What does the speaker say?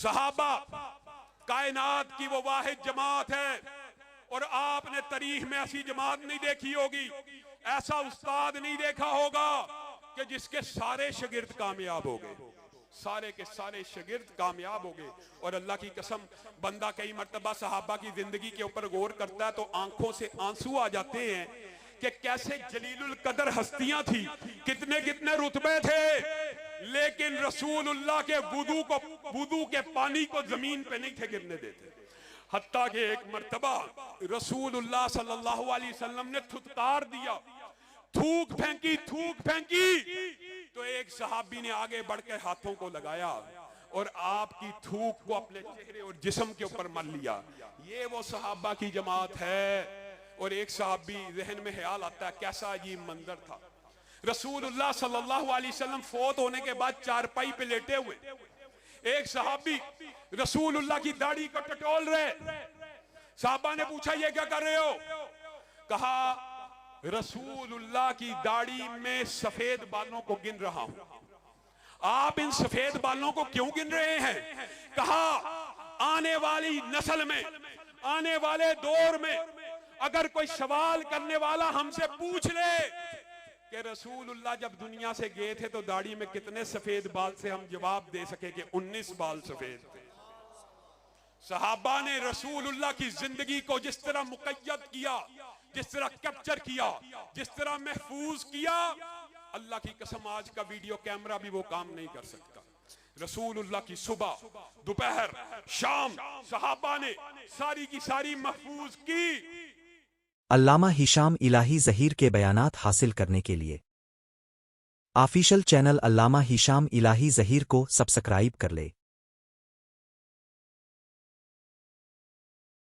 صحابہ کائنات کی وہ واحد جماعت ہے، اور آپ نے تاریخ میں ایسی جماعت نہیں دیکھی ہوگی، ایسا استاد نہیں دیکھا ہوگا کہ جس کے سارے شاگرد کامیاب ہو گئے، سارے کے سارے شاگرد کامیاب ہو گئے۔ اور اللہ کی قسم، بندہ کئی مرتبہ صحابہ کی زندگی کے اوپر غور کرتا ہے تو آنکھوں سے آنسو آ جاتے ہیں کہ کیسے جلیل القدر ہستیاں تھی، کتنے کتنے رتبے تھے، لیکن رسول اللہ کے وضو کے پانی کو زمین پہ نہیں تھے گرنے دیتے۔ حتیٰ کہ ایک مرتبہ رسول اللہ صلی اللہ علیہ وسلم نے تھتکار دیا، تھوک پھینکی تو ایک صحابی نے آگے بڑھ کے ہاتھوں کو لگایا اور آپ کی تھوک کو اپنے چہرے اور جسم کے اوپر مل لیا۔ یہ وہ صحابہ کی جماعت ہے۔ اور ایک صحابی ذہن میں خیال آتا ہے کیسا عجیب منظر تھا، رسول اللہ صلی اللہ علیہ وسلم فوت ہونے کے بعد چارپائی پہ لیٹے ہوئے، ایک صحابی رسول اللہ کی داڑھی کو ٹٹول رہے۔ صحابہ نے پوچھا یہ کیا کر رہے ہو؟ کہا رسول اللہ کی داڑھی میں سفید بالوں کو گن رہا ہوں۔ آپ ان سفید بالوں کو کیوں گن رہے ہیں؟ کہا آنے والی نسل میں، آنے والے دور میں اگر کوئی سوال کرنے والا ہم سے پوچھ لے کہ رسول اللہ جب دنیا سے گئے تھے تو داڑھی میں کتنے سفید بال سے، ہم جواب دے سکے کہ 19 بال سفید تھے۔ صحابہ نے رسول اللہ کی زندگی کو جس طرح مقید کیا، جس طرح کیپچر کیا، جس طرح محفوظ کیا، اللہ کی قسم آج کا ویڈیو کیمرہ بھی وہ کام نہیں کر سکتا۔ رسول اللہ کی صبح، دوپہر، شام صحابہ نے ساری کی ساری محفوظ کی۔ علامہ ہشام الہی ظہیر کے بیانات حاصل کرنے کے لیے آفیشل چینل علامہ ہشام الہی ظہیر کو سبسکرائب کر لے۔